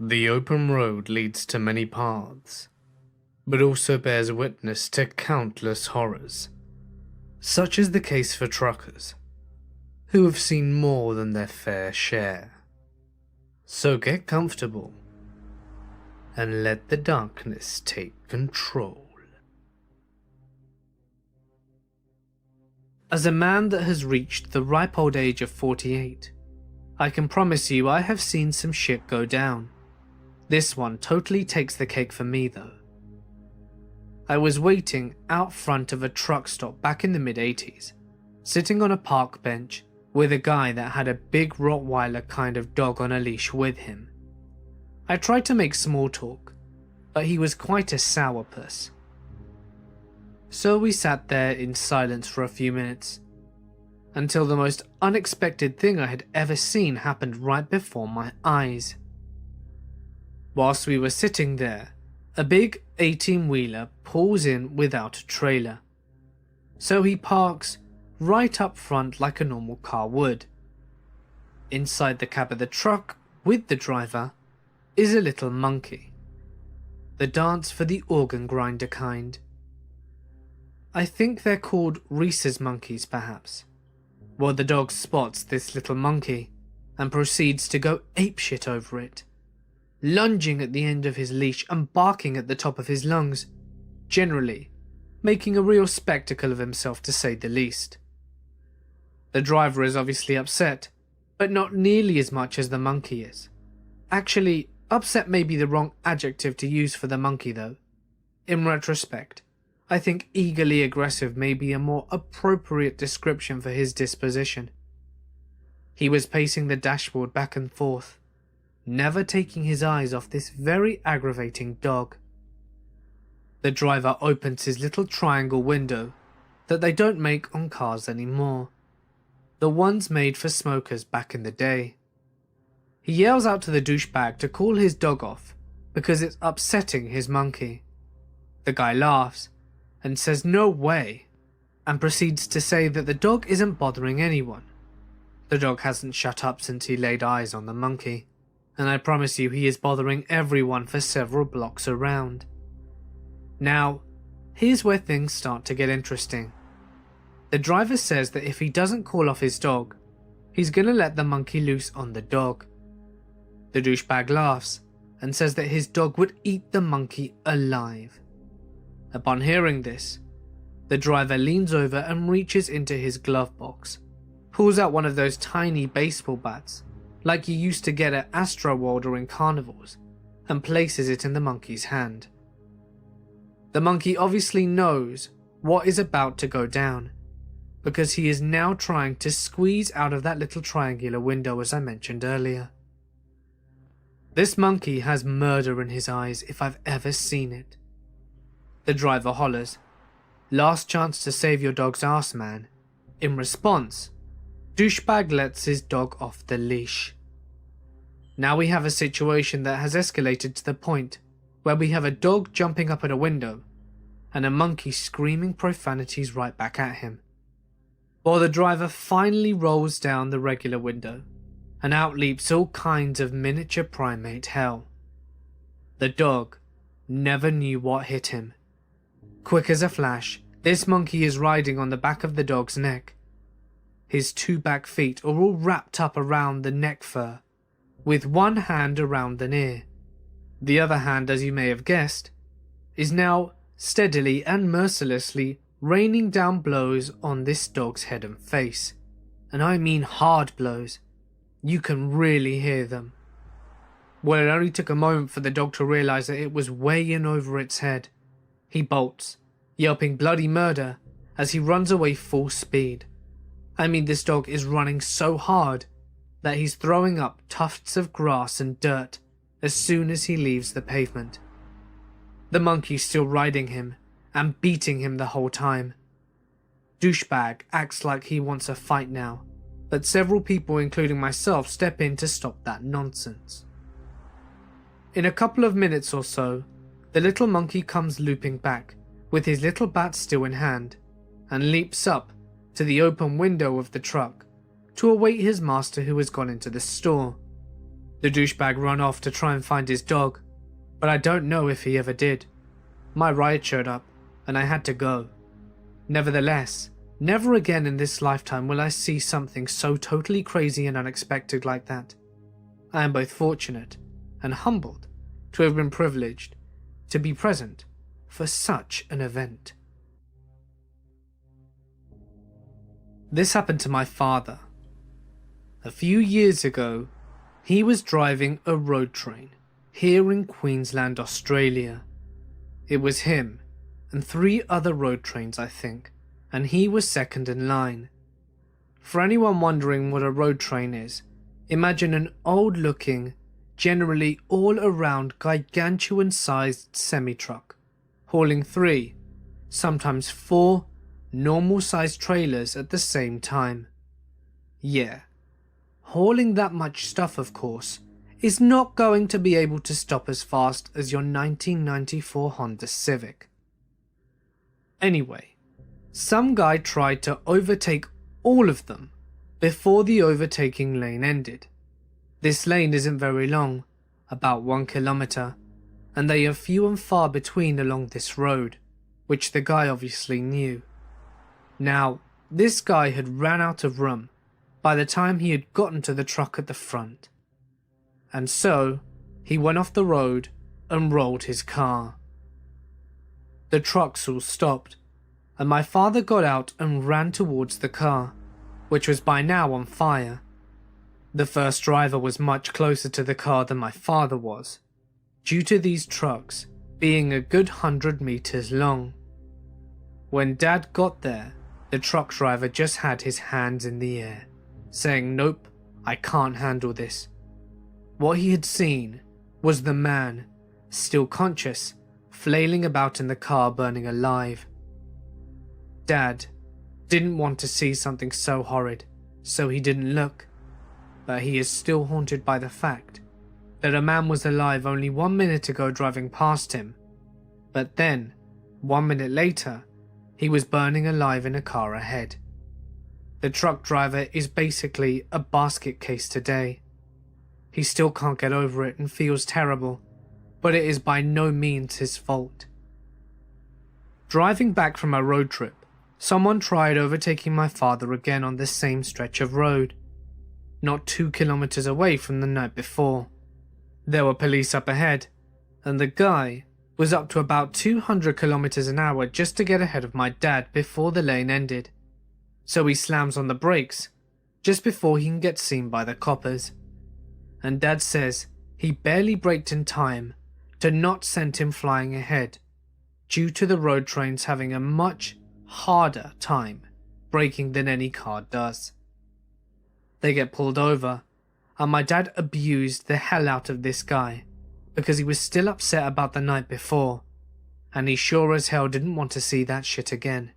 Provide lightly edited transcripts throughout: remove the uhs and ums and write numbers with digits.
The open road leads to many paths, but also bears witness to countless horrors. Such is the case for truckers, who have seen more than their fair share. So get comfortable and let the darkness take control. As a man that has reached the ripe old age of 48, I can promise you I have seen some shit go down. This one totally takes the cake for me though. I was waiting out front of a truck stop back in the mid-80s, sitting on a park bench with a guy that had a big Rottweiler kind of dog on a leash with him. I tried to make small talk, but he was quite a sourpuss. So we sat there in silence for a few minutes, until the most unexpected thing I had ever seen happened right before my eyes. Whilst we were sitting there, a big 18-wheeler pulls in without a trailer, so he parks right up front like a normal car would. Inside the cab of the truck, with the driver, is a little monkey. The dance for the organ grinder kind. I think they're called rhesus monkeys perhaps. Well, the dog spots this little monkey and proceeds to go apeshit over it, lunging at the end of his leash and barking at the top of his lungs, generally making a real spectacle of himself to say the least. The driver is obviously upset, but not nearly as much as the monkey is. Actually, upset may be the wrong adjective to use for the monkey though. In retrospect, I think eagerly aggressive may be a more appropriate description for his disposition. He was pacing the dashboard back and forth, never taking his eyes off this very aggravating dog. The driver opens his little triangle window that they don't make on cars anymore, the ones made for smokers back in the day. He yells out to the douchebag to call his dog off because it's upsetting his monkey. The guy laughs and says no way, and proceeds to say that the dog isn't bothering anyone. The dog hasn't shut up since he laid eyes on the monkey, and I promise you he is bothering everyone for several blocks around. Now, here's where things start to get interesting. The driver says that if he doesn't call off his dog, he's gonna let the monkey loose on the dog. The douchebag laughs and says that his dog would eat the monkey alive. Upon hearing this, the driver leans over and reaches into his glove box, pulls out one of those tiny baseball bats, like you used to get at Astroworld or in carnivals, and places it in the monkey's hand. The monkey obviously knows what is about to go down, because he is now trying to squeeze out of that little triangular window as I mentioned earlier. This monkey has murder in his eyes if I've ever seen it. The driver hollers, "Last chance to save your dog's ass, man." In response, douchebag lets his dog off the leash. Now we have a situation that has escalated to the point where we have a dog jumping up at a window and a monkey screaming profanities right back at him, while the driver finally rolls down the regular window and out leaps all kinds of miniature primate hell. The dog never knew what hit him. Quick as a flash, this monkey is riding on the back of the dog's neck. His two back feet are all wrapped up around the neck fur, with one hand around the ear. The other hand, as you may have guessed, is now steadily and mercilessly raining down blows on this dog's head and face. And I mean hard blows. You can really hear them. Well, it only took a moment for the dog to realise that it was way in over its head. He bolts, yelping bloody murder as he runs away full speed. I mean, this dog is running so hard that he's throwing up tufts of grass and dirt as soon as he leaves the pavement. The monkey's still riding him and beating him the whole time. Douchebag acts like he wants a fight now, but several people, including myself, step in to stop that nonsense. In a couple of minutes or so, the little monkey comes looping back, with his little bat still in hand, and leaps up to the open window of the truck to await his master who has gone into the store. The douchebag ran off to try and find his dog, but I don't know if he ever did. My ride showed up, and I had to go. Nevertheless, never again in this lifetime will I see something so totally crazy and unexpected like that. I am both fortunate and humbled to have been privileged to be present for such an event. This happened to my father. A few years ago, he was driving a road train here in Queensland, Australia. It was him and 3 other road trains, I think, and he was second in line. For anyone wondering what a road train is, imagine an old-looking, generally all-around gargantuan-sized semi-truck, hauling 3, sometimes 4, normal-sized trailers at the same time. Yeah, hauling that much stuff, of course, is not going to be able to stop as fast as your 1994 Honda Civic. Anyway, some guy tried to overtake all of them before the overtaking lane ended. This lane isn't very long, about 1 kilometer, and they are few and far between along this road, which the guy obviously knew. Now, this guy had ran out of room by the time he had gotten to the truck at the front, and so he went off the road and rolled his car. The trucks all stopped, and my father got out and ran towards the car, which was by now on fire. The first driver was much closer to the car than my father was, due to these trucks being a good 100 meters long. When Dad got there, the truck driver just had his hands in the air, saying, "Nope, I can't handle this." What he had seen was the man, still conscious, flailing about in the car burning alive. Dad didn't want to see something so horrid, so he didn't look, but he is still haunted by the fact that a man was alive only 1 minute ago driving past him, but then, 1 minute later, he was burning alive in a car ahead. The truck driver is basically a basket case today. He still can't get over it and feels terrible, but it is by no means his fault. Driving back from a road trip, someone tried overtaking my father again on the same stretch of road, not 2 kilometers away from the night before. There were police up ahead, and the guy was up to about 200 kilometers an hour just to get ahead of my dad before the lane ended. So he slams on the brakes just before he can get seen by the coppers. And Dad says he barely braked in time to not send him flying ahead, due to the road trains having a much harder time braking than any car does. They get pulled over, and my dad abused the hell out of this guy because he was still upset about the night before, and he sure as hell didn't want to see that shit again.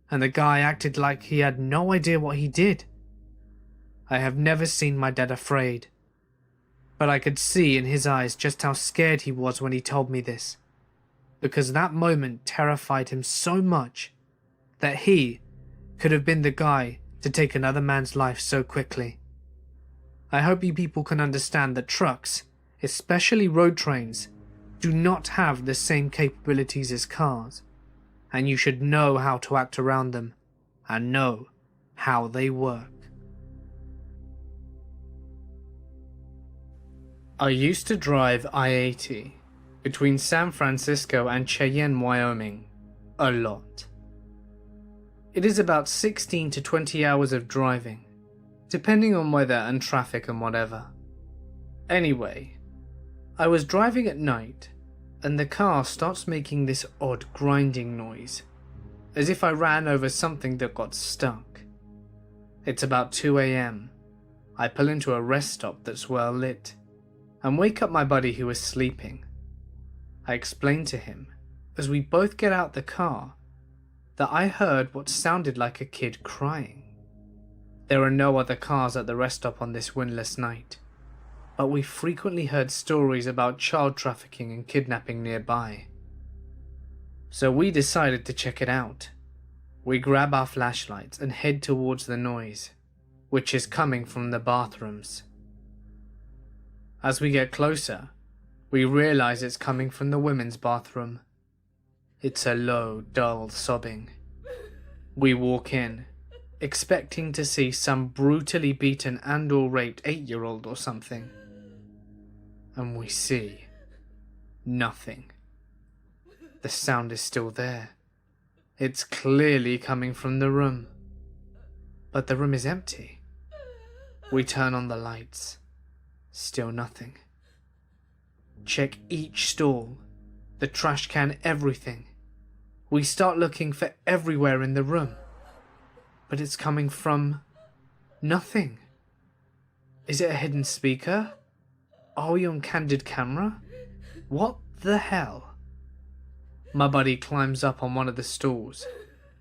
And the guy acted like he had no idea what he did. I have never seen my dad afraid, but I could see in his eyes just how scared he was when he told me this, because that moment terrified him so much that he could have been the guy to take another man's life so quickly. I hope you people can understand that trucks, especially road trains, do not have the same capabilities as cars, and you should know how to act around them and know how they work. I used to drive I-80 between San Francisco and Cheyenne, Wyoming, a lot. It is about 16 to 20 hours of driving, depending on weather and traffic and whatever. Anyway, I was driving at night, and the car starts making this odd grinding noise, as if I ran over something that got stuck. It's about 2 AM. I pull into a rest stop that's well lit, and wake up my buddy who is sleeping. I explain to him, as we both get out the car, that I heard what sounded like a kid crying. There are no other cars at the rest stop on this windless night, but we frequently heard stories about child trafficking and kidnapping nearby. So we decided to check it out. We grab our flashlights and head towards the noise, which is coming from the bathrooms. As we get closer, we realize it's coming from the women's bathroom. It's a low, dull sobbing. We walk in, expecting to see some brutally beaten and/or raped 8-year-old or something. And we see nothing. The sound is still there. It's clearly coming from the room. But the room is empty. We turn on the lights. Still nothing. Check each stall, the trash can, everything. We start looking for everywhere in the room. But it's coming from nothing. Is it a hidden speaker? Are we on candid camera? What the hell? My buddy climbs up on one of the stalls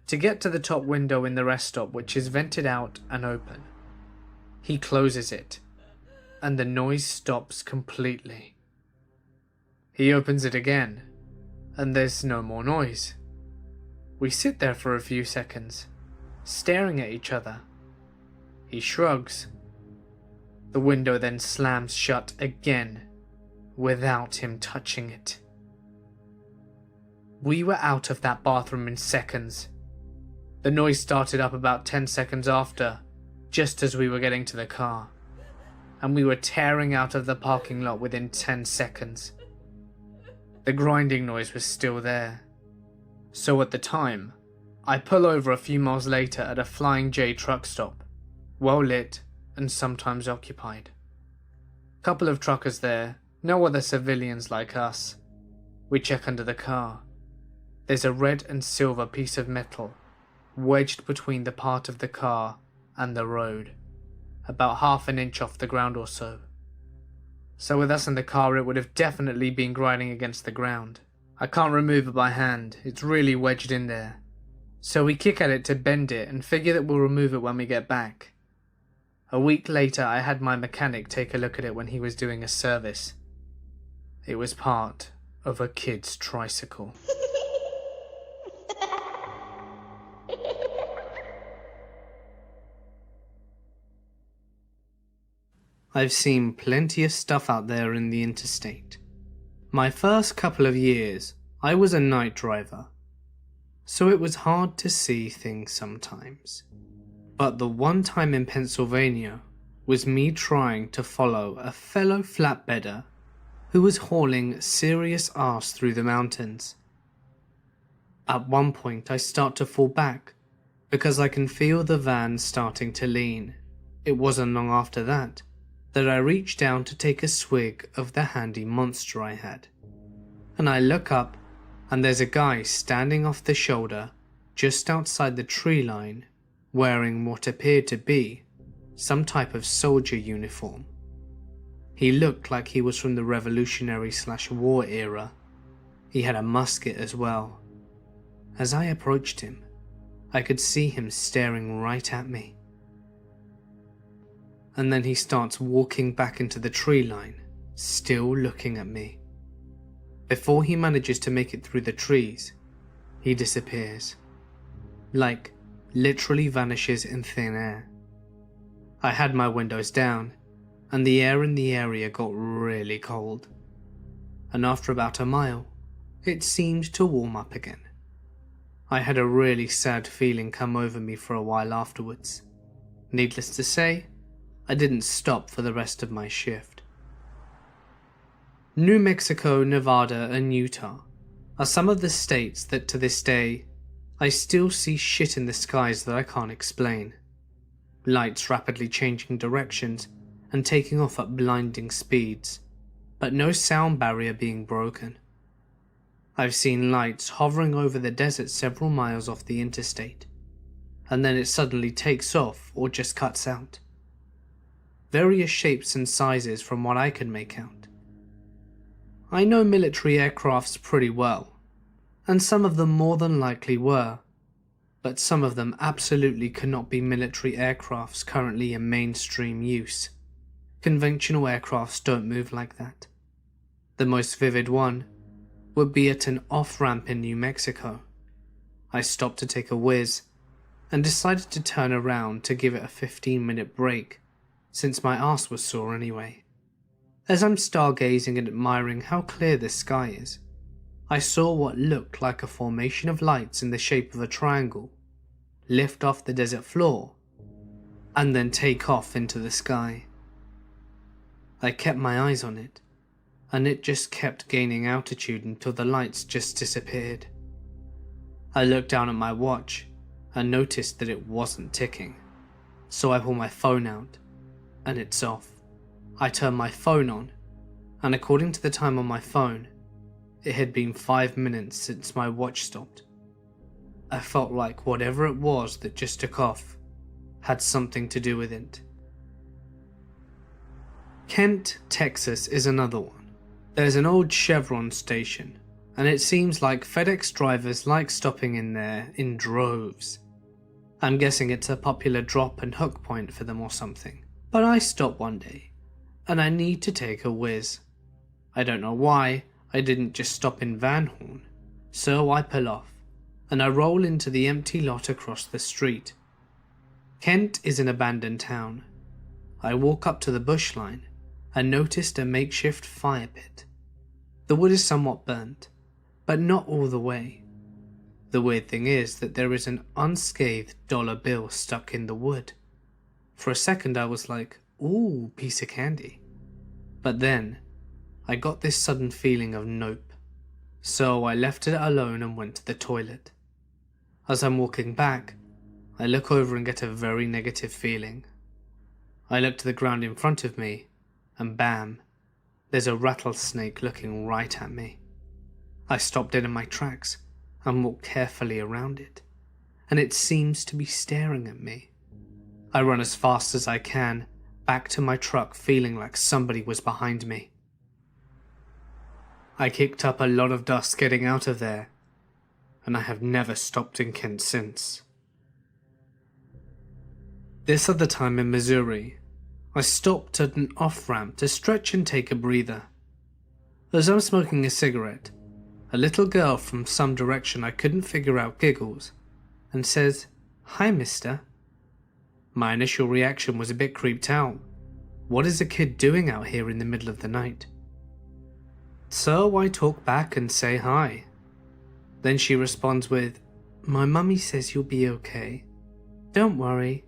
to get to the top window in the rest stop, which is vented out and open. He closes it, and the noise stops completely. He opens it again, and there's no more noise. We sit there for a few seconds, staring at each other. He shrugs. The window then slams shut again, without him touching it. We were out of that bathroom in seconds. The noise started up about 10 seconds after, just as we were getting to the car, and we were tearing out of the parking lot within 10 seconds. The grinding noise was still there. So at the time, I pull over a few miles later at a Flying J truck stop, well lit and sometimes occupied. Couple of truckers there, no other civilians like us. We check under the car. There's a red and silver piece of metal wedged between the part of the car and the road, about half an inch off the ground or so. So with us in the car, it would have definitely been grinding against the ground. I can't remove it by hand, it's really wedged in there. So we kick at it to bend it and figure that we'll remove it when we get back. A week later, I had my mechanic take a look at it when he was doing a service. It was part of a kid's tricycle. I've seen plenty of stuff out there in the interstate. My first couple of years, I was a night driver, so it was hard to see things sometimes. But the one time in Pennsylvania was me trying to follow a fellow flatbedder who was hauling serious arse through the mountains. At one point I start to fall back because I can feel the van starting to lean. It wasn't long after that I reached down to take a swig of the handy monster I had. And I look up and there's a guy standing off the shoulder just outside the tree line wearing what appeared to be some type of soldier uniform. He looked like he was from the Revolutionary/War era. He had a musket as well. As I approached him, I could see him staring right at me. And then he starts walking back into the tree line, still looking at me. Before he manages to make it through the trees, he disappears. Like, literally vanishes in thin air. I had my windows down, and the air in the area got really cold. And after about a mile, it seemed to warm up again. I had a really sad feeling come over me for a while afterwards. Needless to say, I didn't stop for the rest of my shift. New Mexico, Nevada, and Utah are some of the states that to this day, I still see shit in the skies that I can't explain. Lights rapidly changing directions and taking off at blinding speeds, but no sound barrier being broken. I've seen lights hovering over the desert several miles off the interstate, and then it suddenly takes off or just cuts out. Various shapes and sizes from what I can make out. I know military aircrafts pretty well, and some of them more than likely were, but some of them absolutely cannot be military aircrafts currently in mainstream use. Conventional aircrafts don't move like that. The most vivid one would be at an off-ramp in New Mexico. I stopped to take a whiz and decided to turn around to give it a 15-minute break, since my arse was sore anyway. As I'm stargazing and admiring how clear this sky is, I saw what looked like a formation of lights in the shape of a triangle lift off the desert floor and then take off into the sky. I kept my eyes on it, and it just kept gaining altitude until the lights just disappeared. I looked down at my watch and noticed that it wasn't ticking, so I pulled my phone out, and it's off. I turned my phone on, and according to the time on my phone, it had been 5 minutes since my watch stopped. I felt like whatever it was that just took off had something to do with it. Kent, Texas is another one. There's an old Chevron station, and it seems like FedEx drivers like stopping in there in droves. I'm guessing it's a popular drop and hook point for them or something. But I stop one day, and I need to take a whiz. I don't know why I didn't just stop in Van Horn, so I pull off, and I roll into the empty lot across the street. Kent is an abandoned town. I walk up to the bush line and noticed a makeshift fire pit. The wood is somewhat burnt, but not all the way. The weird thing is that there is an unscathed dollar bill stuck in the wood. For a second I was like, ooh, piece of candy. But then I got this sudden feeling of nope, so I left it alone and went to the toilet. As I'm walking back, I look over and get a very negative feeling. I look to the ground in front of me, and bam, there's a rattlesnake looking right at me. I stop dead in my tracks and walk carefully around it, and it seems to be staring at me. I run as fast as I can, back to my truck feeling like somebody was behind me. I kicked up a lot of dust getting out of there, and I have never stopped in Kent since. This other time in Missouri, I stopped at an off-ramp to stretch and take a breather. As I'm smoking a cigarette, a little girl from some direction I couldn't figure out giggles and says, "Hi, mister." My initial reaction was a bit creeped out. What is a kid doing out here in the middle of the night? So I talk back and say hi. Then she responds with, "My mummy says you'll be okay. Don't worry."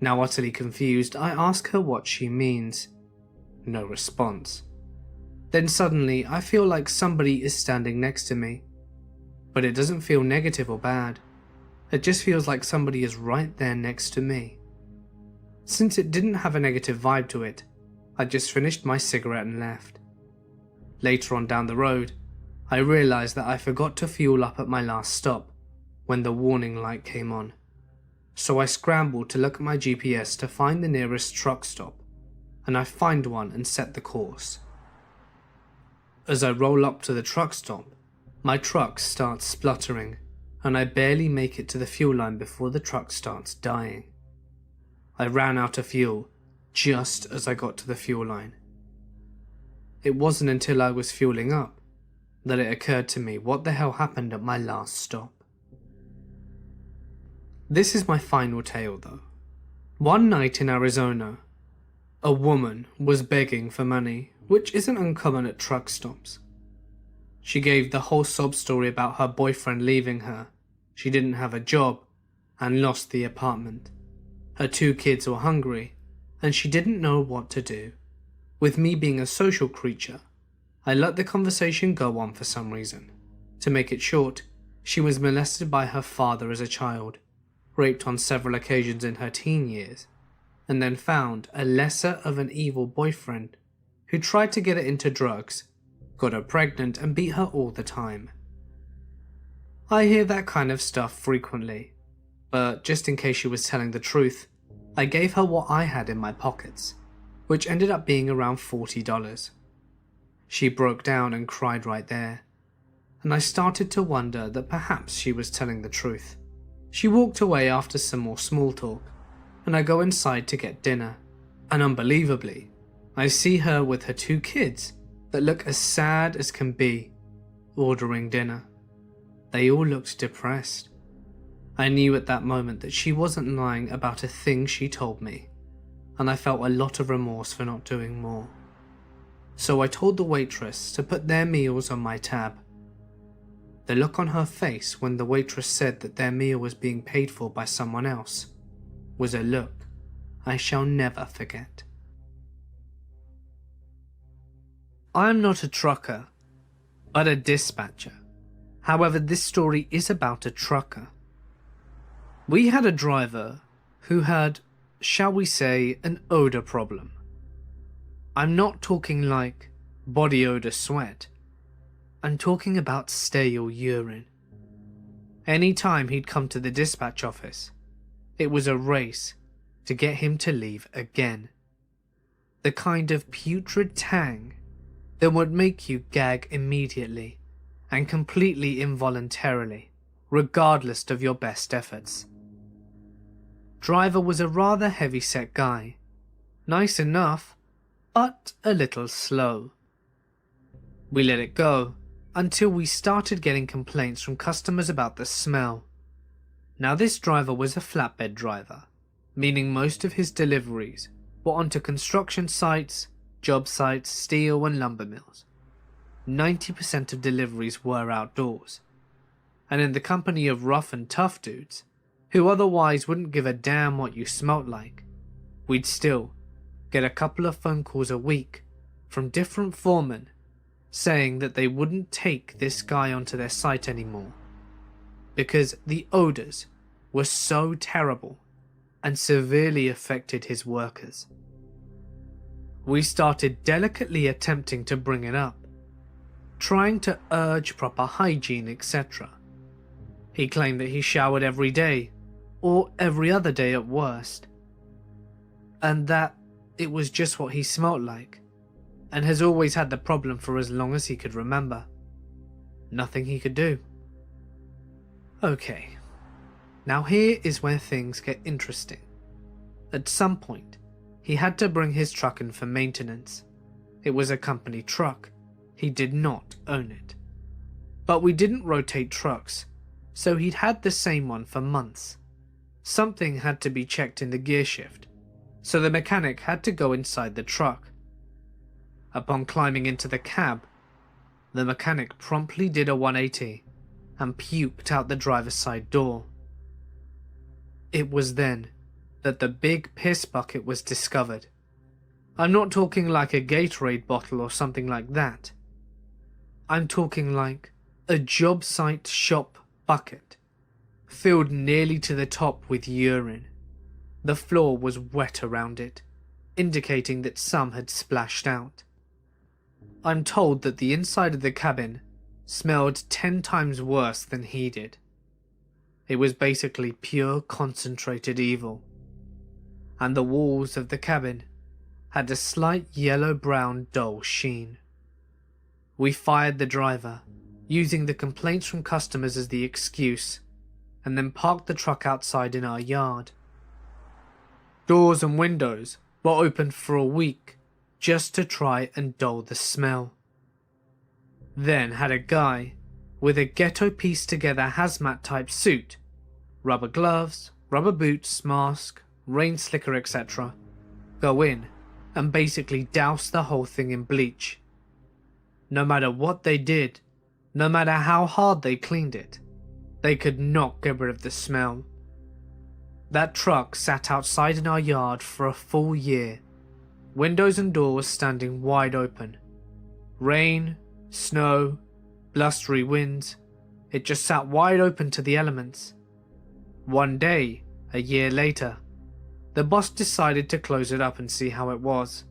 Now utterly confused, I ask her what she means. No response. Then suddenly I feel like somebody is standing next to me. But it doesn't feel negative or bad. It just feels like somebody is right there next to me. Since it didn't have a negative vibe to it, I just finished my cigarette and left. Later on down the road, I realized that I forgot to fuel up at my last stop when the warning light came on. So I scrambled to look at my GPS to find the nearest truck stop, and I find one and set the course. As I roll up to the truck stop, my truck starts spluttering, and I barely make it to the fuel line before the truck starts dying. I ran out of fuel just as I got to the fuel line. It wasn't until I was fueling up that it occurred to me what the hell happened at my last stop. This is my final tale though. One night in Arizona, a woman was begging for money, which isn't uncommon at truck stops. She gave the whole sob story about her boyfriend leaving her, she didn't have a job, and lost the apartment. Her 2 kids were hungry, and she didn't know what to do. With me being a social creature, I let the conversation go on for some reason. To make it short, she was molested by her father as a child, raped on several occasions in her teen years, and then found a lesser of an evil boyfriend who tried to get her into drugs, got her pregnant and beat her all the time. I hear that kind of stuff frequently, but just in case she was telling the truth, I gave her what I had in my pockets, which ended up being around $40. She broke down and cried right there, and I started to wonder that perhaps she was telling the truth. She walked away after some more small talk, and I go inside to get dinner, and unbelievably, I see her with her 2 kids that look as sad as can be, ordering dinner. They all looked depressed. I knew at that moment that she wasn't lying about a thing she told me, and I felt a lot of remorse for not doing more. so I told the waitress to put their meals on my tab. The look on her face when the waitress said that their meal was being paid for by someone else was a look I shall never forget. I'm not a trucker, but a dispatcher. However, this story is about a trucker. We had a driver who had, shall we say, an odor problem. I'm not talking like body odor sweat. I'm talking about stale urine. Any time he'd come to the dispatch office, it was a race to get him to leave again. The kind of putrid tang that would make you gag immediately and completely involuntarily, regardless of your best efforts. Driver was a rather heavy-set guy, nice enough, but a little slow. We let it go until we started getting complaints from customers about the smell. Now this driver was a flatbed driver, meaning most of his deliveries were onto construction sites, job sites, steel and lumber mills. 90% of deliveries were outdoors, and in the company of rough and tough dudes, who otherwise wouldn't give a damn what you smelt like, we'd still get a couple of phone calls a week from different foremen saying that they wouldn't take this guy onto their site anymore because the odors were so terrible and severely affected his workers. We started delicately attempting to bring it up, trying to urge proper hygiene, etc. He claimed that he showered every day, or every other day at worst, and that it was just what he smelt like, and has always had the problem for as long as he could remember. Nothing he could do. Okay, now here is where things get interesting. At some point, he had to bring his truck in for maintenance. It was a company truck. He did not own it. But we didn't rotate trucks, so he'd had the same one for months. Something had to be checked in the gear shift, so the mechanic had to go inside the truck. Upon climbing into the cab, the mechanic promptly did a 180 and puked out the driver's side door. It was then that the big piss bucket was discovered. I'm not talking like a Gatorade bottle or something like that. I'm talking like a job site shop bucket, filled nearly to the top with urine. The floor was wet around it, indicating that some had splashed out. I'm told that the inside of the cabin smelled 10 times worse than he did. It was basically pure concentrated evil, and the walls of the cabin had a slight yellow-brown dull sheen. We fired the driver, using the complaints from customers as the excuse, and then parked the truck outside in our yard. Doors and windows were opened for a week just to try and dull the smell. Then had a guy with a ghetto pieced together hazmat type suit, rubber gloves, rubber boots, mask, rain slicker, etc. go in and basically douse the whole thing in bleach. No matter what they did, no matter how hard they cleaned it, they could not get rid of the smell. That truck sat outside in our yard for a full year, windows and doors standing wide open. Rain, snow, blustery winds, it just sat wide open to the elements. One day, a year later, the boss decided to close it up and see how it was.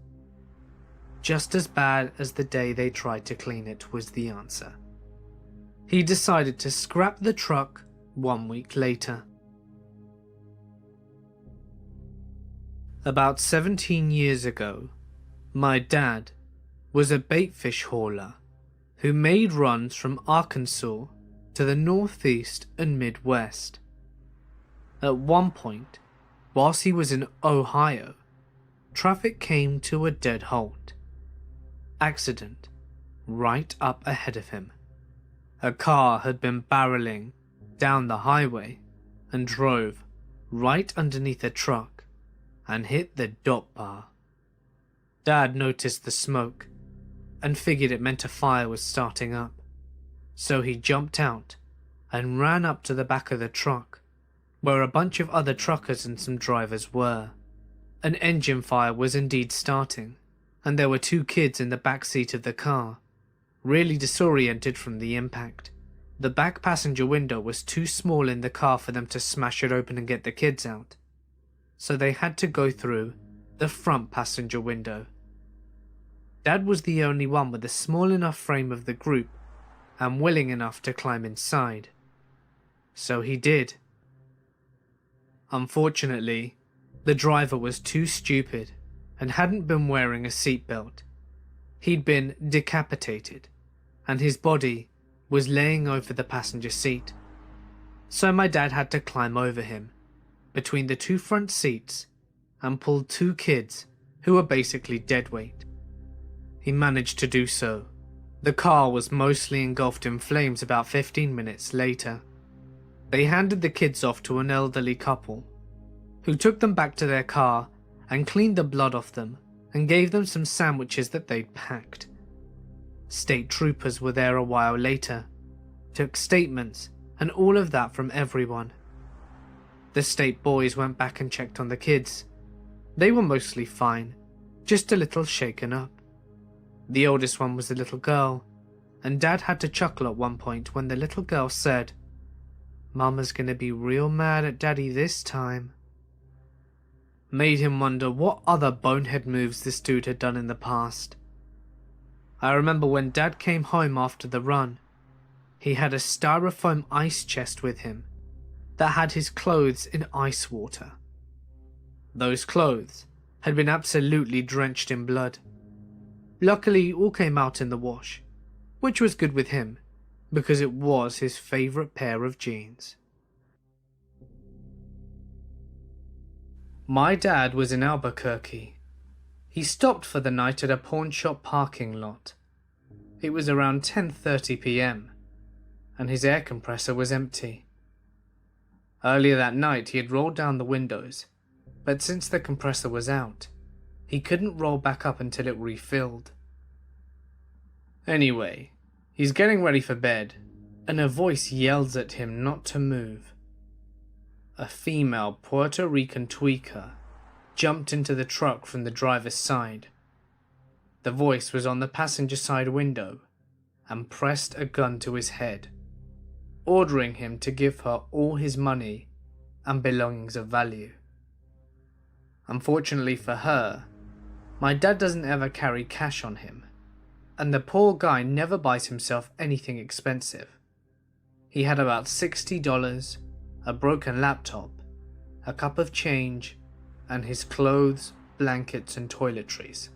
Just as bad as the day they tried to clean it was the answer. He decided to scrap the truck 1 week later. About 17 years ago, my dad was a baitfish hauler who made runs from Arkansas to the Northeast and Midwest. At one point, whilst he was in Ohio, traffic came to a dead halt. Accident right up ahead of him. A car had been barreling down the highway and drove right underneath a truck and hit the dot bar. Dad noticed the smoke and figured it meant a fire was starting up. So he jumped out and ran up to the back of the truck, where a bunch of other truckers and some drivers were. An engine fire was indeed starting, and there were 2 kids in the back seat of the car, really disoriented from the impact. The back passenger window was too small in the car for them to smash it open and get the kids out, so they had to go through the front passenger window. Dad was the only one with a small enough frame of the group and willing enough to climb inside. So he did. Unfortunately, the driver was too stupid and hadn't been wearing a seatbelt. He'd been decapitated, and his body was laying over the passenger seat. So my dad had to climb over him, between the 2 front seats, and pull 2 kids who were basically deadweight. He managed to do so. The car was mostly engulfed in flames about 15 minutes later. They handed the kids off to an elderly couple, who took them back to their car and cleaned the blood off them and gave them some sandwiches that they'd packed. State troopers were there a while later, took statements and all of that from everyone. The state boys went back and checked on the kids. They were mostly fine, just a little shaken up. The oldest one was a little girl, and Dad had to chuckle at one point when the little girl said, "Mama's gonna be real mad at Daddy this time." Made him wonder what other bonehead moves this dude had done in the past. I remember when Dad came home after the run, he had a styrofoam ice chest with him that had his clothes in ice water. Those clothes had been absolutely drenched in blood. Luckily, all came out in the wash, which was good with him, because it was his favourite pair of jeans. My dad was in Albuquerque. He stopped for the night at a pawn shop parking lot. It was around 10:30 p.m, and his air compressor was empty. Earlier that night he had rolled down the windows, but since the compressor was out, he couldn't roll back up until it refilled. Anyway, he's getting ready for bed, and a voice yells at him not to move. A female Puerto Rican tweaker jumped into the truck from the driver's side. The voice was on the passenger side window and pressed a gun to his head, ordering him to give her all his money and belongings of value. Unfortunately for her, my dad doesn't ever carry cash on him, and the poor guy never buys himself anything expensive. He had about $60, a broken laptop, a cup of change, and his clothes, blankets, and toiletries.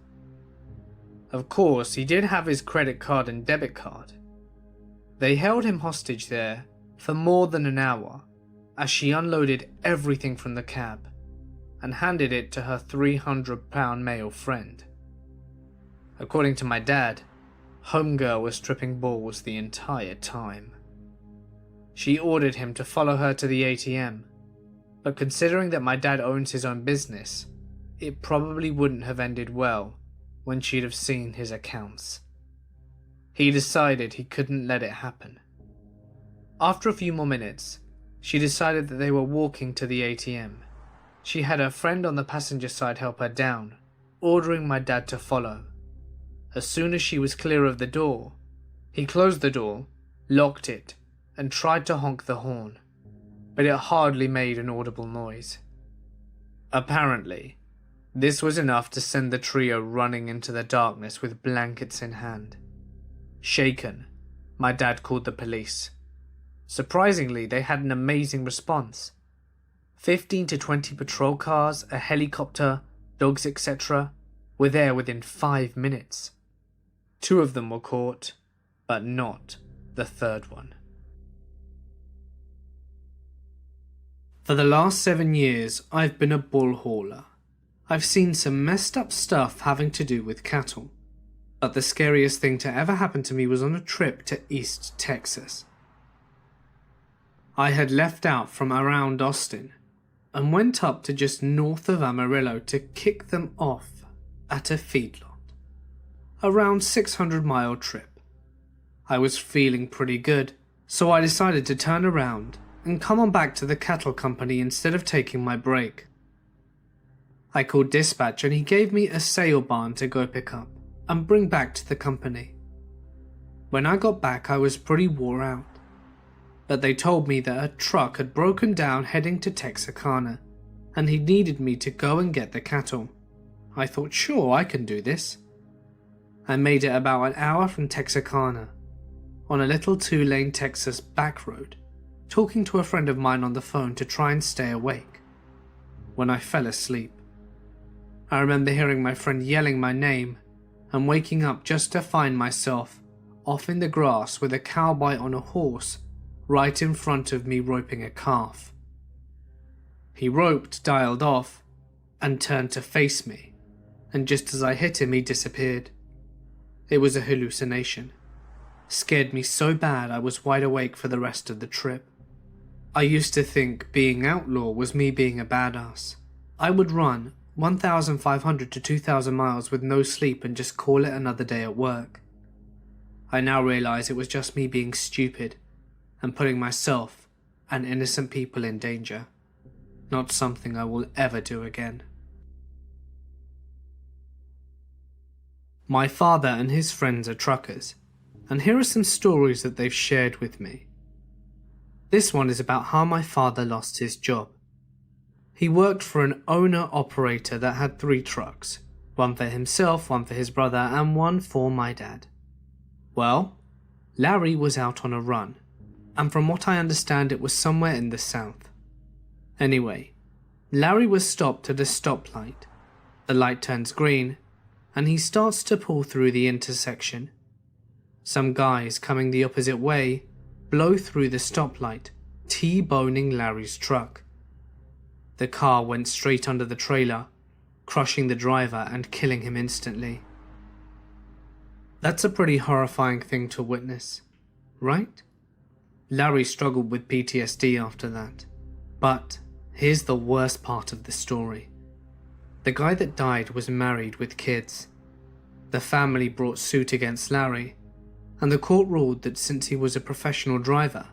Of course, he did have his credit card and debit card. They held him hostage there for more than an hour as she unloaded everything from the cab and handed it to her 300-pound male friend. According to my dad, Homegirl was tripping balls the entire time. She ordered him to follow her to the ATM, but considering that my dad owns his own business, it probably wouldn't have ended well when she'd have seen his accounts. He decided he couldn't let it happen. After a few more minutes, she decided that they were walking to the ATM. She had her friend on the passenger side help her down, ordering my dad to follow. As soon as she was clear of the door, he closed the door, locked it, and tried to honk the horn, but it hardly made an audible noise. Apparently, this was enough to send the trio running into the darkness with blankets in hand. Shaken, my dad called the police. Surprisingly, they had an amazing response. 15 to 20 patrol cars, a helicopter, dogs, etc. were there within 5 minutes. 2 of them were caught, but not the third one. For the last 7 years, I've been a bull hauler. I've seen some messed up stuff having to do with cattle, but the scariest thing to ever happen to me was on a trip to East Texas. I had left out from around Austin and went up to just north of Amarillo to kick them off at a feedlot. around 600-mile trip. I was feeling pretty good, so I decided to turn around and come on back to the cattle company instead of taking my break. I called dispatch and he gave me a sale barn to go pick up and bring back to the company. When I got back, I was pretty wore out, but they told me that a truck had broken down heading to Texarkana and he needed me to go and get the cattle. I thought, sure, I can do this. I made it about an hour from Texarkana on a little 2-lane Texas back road, talking to a friend of mine on the phone to try and stay awake. When I fell asleep, I remember hearing my friend yelling my name and waking up just to find myself off in the grass with a cowboy on a horse right in front of me roping a calf. He roped, dialed off, and turned to face me, and just as I hit him, he disappeared. It was a hallucination. Scared me so bad I was wide awake for the rest of the trip. I used to think being outlaw was me being a badass. I would run 1,500 to 2,000 miles with no sleep and just call it another day at work. I now realize it was just me being stupid and putting myself and innocent people in danger. Not something I will ever do again. My father and his friends are truckers, and here are some stories that they've shared with me. This one is about how my father lost his job. He worked for an owner-operator that had 3 trucks, one for himself, one for his brother, and one for my dad. Well, Larry was out on a run, and from what I understand it was somewhere in the south. Anyway, Larry was stopped at a stoplight. The light turns green, and he starts to pull through the intersection. Some guys coming the opposite way blow through the stoplight, T-boning Larry's truck. The car went straight under the trailer, crushing the driver and killing him instantly. That's a pretty horrifying thing to witness, right? Larry struggled with PTSD after that. But here's the worst part of the story. The guy that died was married with kids. The family brought suit against Larry, and the court ruled that since he was a professional driver,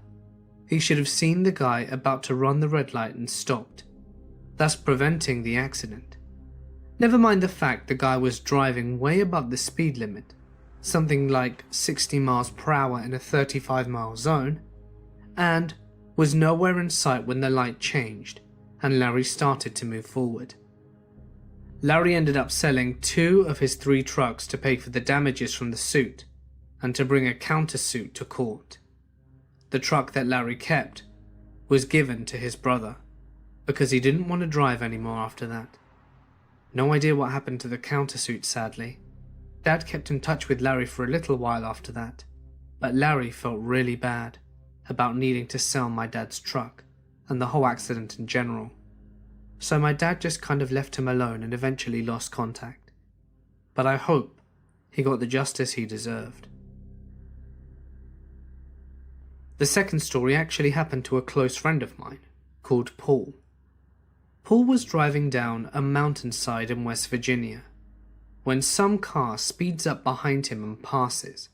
he should have seen the guy about to run the red light and stopped, thus preventing the accident. Never mind the fact the guy was driving way above the speed limit, something like 60 miles per hour in a 35-mile zone, and was nowhere in sight when the light changed and Larry started to move forward. Larry ended up selling 2 of his 3 trucks to pay for the damages from the suit and to bring a countersuit to court. The truck that Larry kept was given to his brother because he didn't want to drive anymore after that. No idea what happened to the countersuit, sadly. Dad kept in touch with Larry for a little while after that, but Larry felt really bad about needing to sell my dad's truck and the whole accident in general. So my dad just kind of left him alone and eventually lost contact. But I hope he got the justice he deserved. The second story actually happened to a close friend of mine called Paul. Paul was driving down a mountainside in West Virginia when some car speeds up behind him and passes.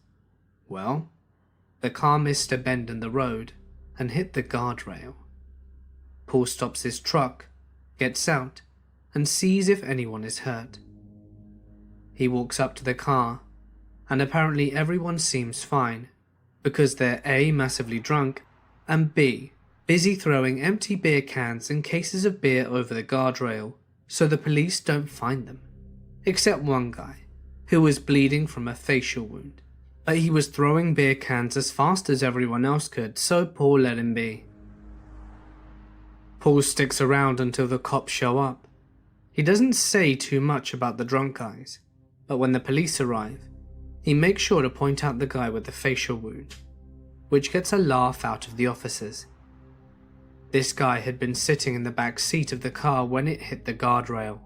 Well, the car missed a bend in the road and hit the guardrail. Paul stops his truck, gets out, and sees if anyone is hurt. He walks up to the car, and apparently everyone seems fine, because they're A, massively drunk, and B, busy throwing empty beer cans and cases of beer over the guardrail so the police don't find them. Except one guy, who was bleeding from a facial wound, but he was throwing beer cans as fast as everyone else could, so Paul let him be. Paul sticks around until the cops show up. He doesn't say too much about the drunk guys, but when the police arrive, he makes sure to point out the guy with the facial wound, which gets a laugh out of the officers. This guy had been sitting in the back seat of the car when it hit the guardrail.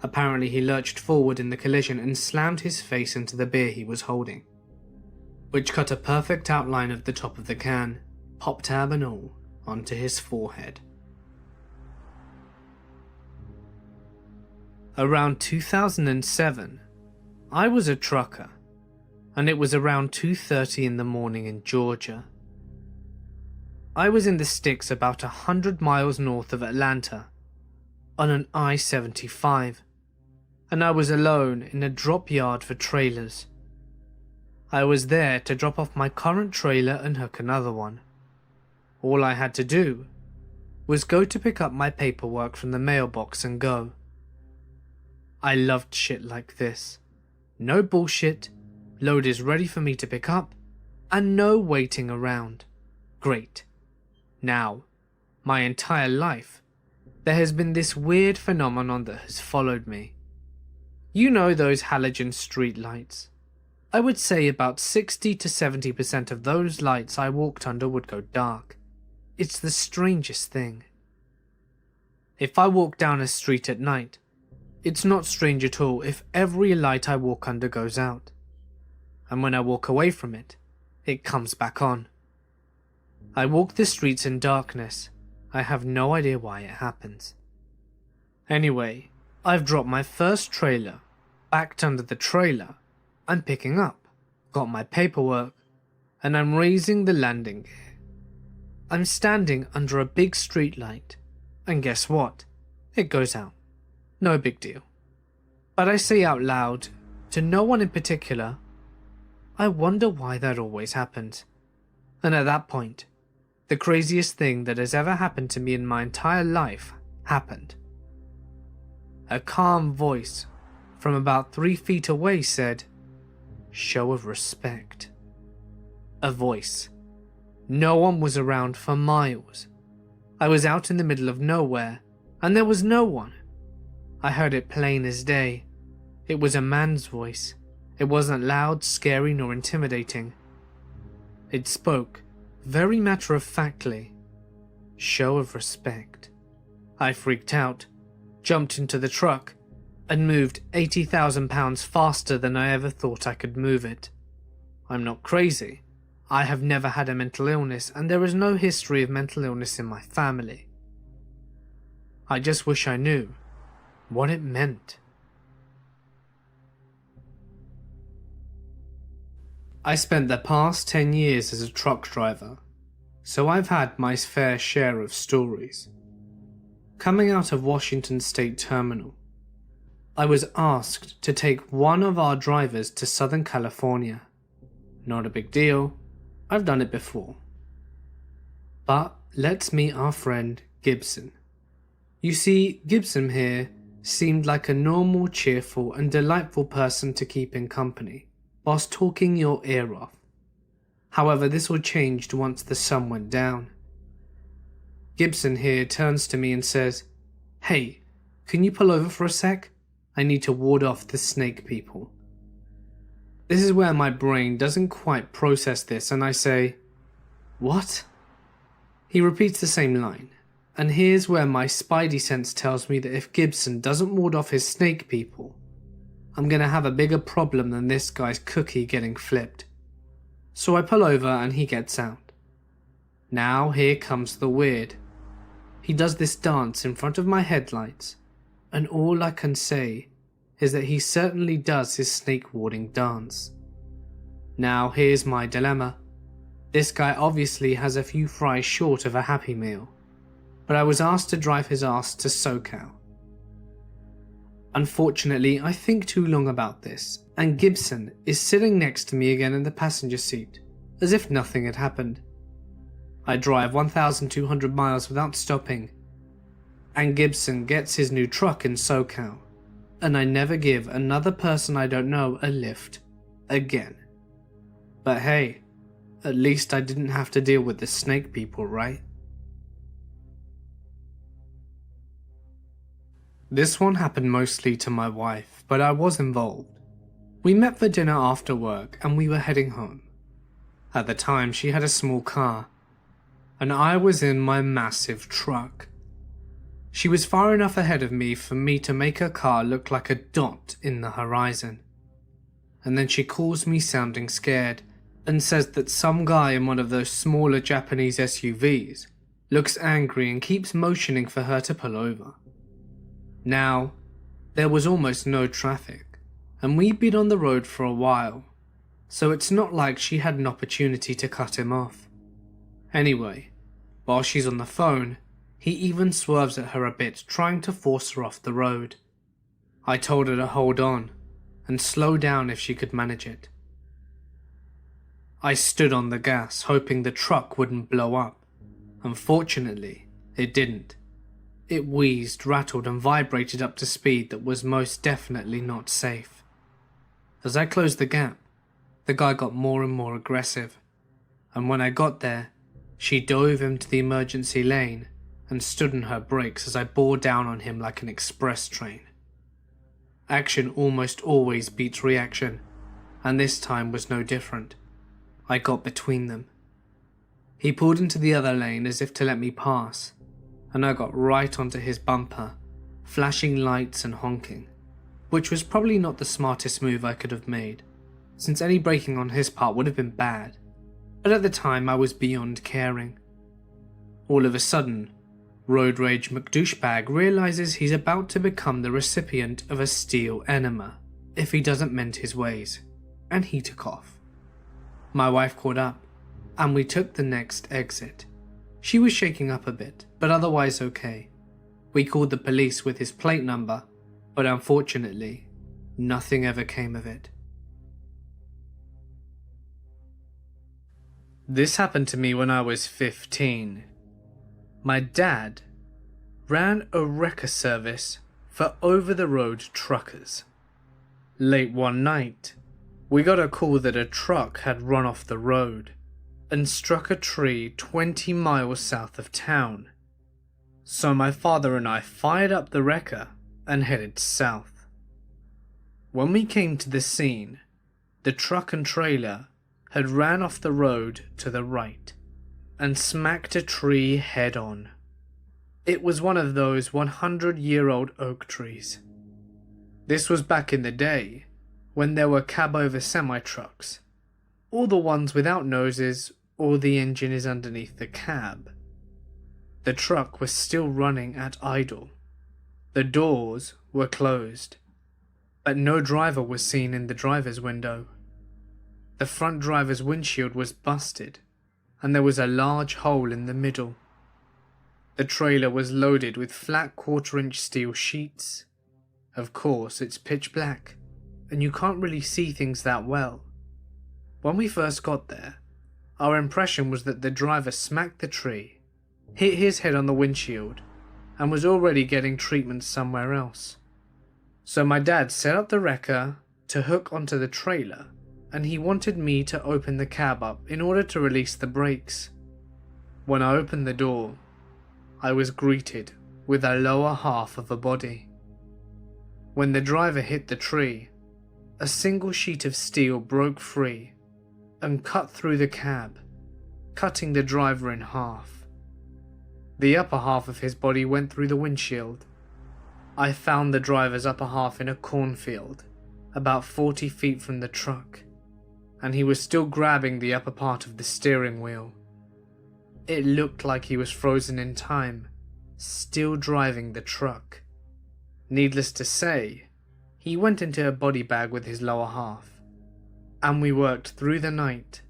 Apparently he lurched forward in the collision and slammed his face into the beer he was holding, which cut a perfect outline of the top of the can, pop tab and all, onto his forehead. Around 2007, I was a trucker, and it was around 2:30 in the morning in Georgia. I was in the sticks about 100 miles north of Atlanta, on an I-75, and I was alone in a drop yard for trailers. I was there to drop off my current trailer and hook another one. All I had to do was go to pick up my paperwork from the mailbox and go. I loved shit like this. No bullshit, load is ready for me to pick up, and no waiting around. Great. Now, my entire life, there has been this weird phenomenon that has followed me. You know those halogen street lights? I would say about 60 to 70% of those lights I walked under would go dark. It's the strangest thing. If I walk down a street at night, it's not strange at all if every light I walk under goes out. And when I walk away from it, it comes back on. I walk the streets in darkness. I have no idea why it happens. Anyway, I've dropped my first trailer, backed under the trailer, I'm picking up, got my paperwork, and I'm raising the landing gear. I'm standing under a big street light, and guess what? It goes out. No big deal. But I say out loud, to no one in particular, I wonder why that always happens. And at that point, the craziest thing that has ever happened to me in my entire life happened. A calm voice from about 3 feet away said, "Show of respect." A voice. No one was around for miles. I was out in the middle of nowhere, and there was no one. I heard it plain as day. It was a man's voice. It wasn't loud, scary, nor intimidating. It spoke very matter-of-factly. Show of respect. I freaked out, jumped into the truck, and moved 80,000 pounds faster than I ever thought I could move it. I'm not crazy. I have never had a mental illness, and there is no history of mental illness in my family. I just wish I knew what it meant. I spent the past 10 years as a truck driver, so I've had my fair share of stories. Coming out of Washington State Terminal, I was asked to take one of our drivers to Southern California. Not a big deal, I've done it before. But let's meet our friend Gibson. You see, Gibson here seemed like a normal, cheerful and delightful person to keep in company, whilst talking your ear off. However, this all changed once the sun went down. Gibson here turns to me and says, "Hey, can you pull over for a sec? I need to ward off the snake people." This is where my brain doesn't quite process this, and I say, "What?" He repeats the same line, and here's where my spidey sense tells me that if Gibson doesn't ward off his snake people, I'm gonna have a bigger problem than this guy's cookie getting flipped. So I pull over and he gets out. Now here comes the weird. He does this dance in front of my headlights, and all I can say is that he certainly does his snake warding dance. Now here's my dilemma. This guy obviously has a few fries short of a Happy Meal, but I was asked to drive his ass to SoCal. Unfortunately, I think too long about this, and Gibson is sitting next to me again in the passenger seat, as if nothing had happened. I drive 1,200 miles without stopping, and Gibson gets his new truck in SoCal, and I never give another person I don't know a lift again. But hey, at least I didn't have to deal with the snake people, right? This one happened mostly to my wife, but I was involved. We met for dinner after work and we were heading home. At the time, she had a small car, and I was in my massive truck. She was far enough ahead of me for me to make her car look like a dot in the horizon. And then she calls me sounding scared and says that some guy in one of those smaller Japanese SUVs looks angry and keeps motioning for her to pull over. Now, there was almost no traffic, and we'd been on the road for a while, so it's not like she had an opportunity to cut him off. Anyway, while she's on the phone, he even swerves at her a bit, trying to force her off the road. I told her to hold on and slow down if she could manage it. I stood on the gas, hoping the truck wouldn't blow up. Unfortunately, it didn't. It wheezed, rattled, and vibrated up to speed that was most definitely not safe. As I closed the gap, the guy got more and more aggressive, and when I got there, she dove into the emergency lane and stood on her brakes as I bore down on him like an express train. Action almost always beats reaction, and this time was no different. I got between them. He pulled into the other lane as if to let me pass, and I got right onto his bumper, flashing lights and honking, which was probably not the smartest move I could have made, since any braking on his part would have been bad, but at the time I was beyond caring. All of a sudden, Road Rage McDouchebag realizes he's about to become the recipient of a steel enema if he doesn't mend his ways, and he took off. My wife caught up, and we took the next exit. She was shaking up a bit, but otherwise okay. We called the police with his plate number, but unfortunately, nothing ever came of it. This happened to me when I was 15. My dad ran a wrecker service for over-the-road truckers. Late one night, we got a call that a truck had run off the road and struck a tree 20 miles south of town. So my father and I fired up the wrecker and headed south. When we came to the scene, the truck and trailer had ran off the road to the right and smacked a tree head on. It was one of those 100-year-old oak trees. This was back in the day when there were cab-over semi-trucks, or the ones without noses or the engine is underneath the cab. The truck was still running at idle. The doors were closed, but no driver was seen in the driver's window. The front driver's windshield was busted, and there was a large hole in the middle. The trailer was loaded with flat 1/4-inch steel sheets. Of course, it's pitch black, and you can't really see things that well. When we first got there, our impression was that the driver smacked the tree, hit his head on the windshield, and was already getting treatment somewhere else. So my dad set up the wrecker to hook onto the trailer, and he wanted me to open the cab up in order to release the brakes. When I opened the door, I was greeted with a lower half of a body. When the driver hit the tree, a single sheet of steel broke free and cut through the cab, cutting the driver in half. The upper half of his body went through the windshield. I found the driver's upper half in a cornfield, about 40 feet from the truck, and he was still grabbing the upper part of the steering wheel. It looked like he was frozen in time, still driving the truck. Needless to say, he went into a body bag with his lower half, and we worked through the night,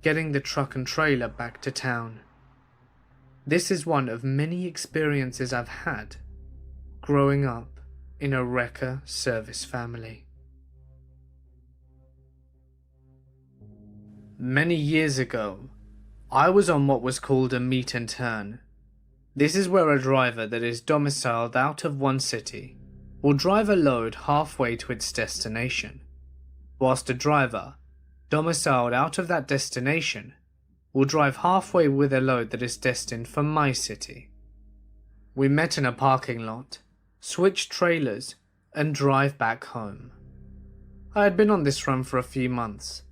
getting the truck and trailer back to town. This is one of many experiences I've had growing up in a wrecker service family. Many years ago, I was on what was called a meet and turn. This is where a driver that is domiciled out of one city will drive a load halfway to its destination, whilst a driver domiciled out of that destination will drive halfway with a load that is destined for my city. We met in a parking lot, switched trailers, and drive back home. I had been on this run for a few months,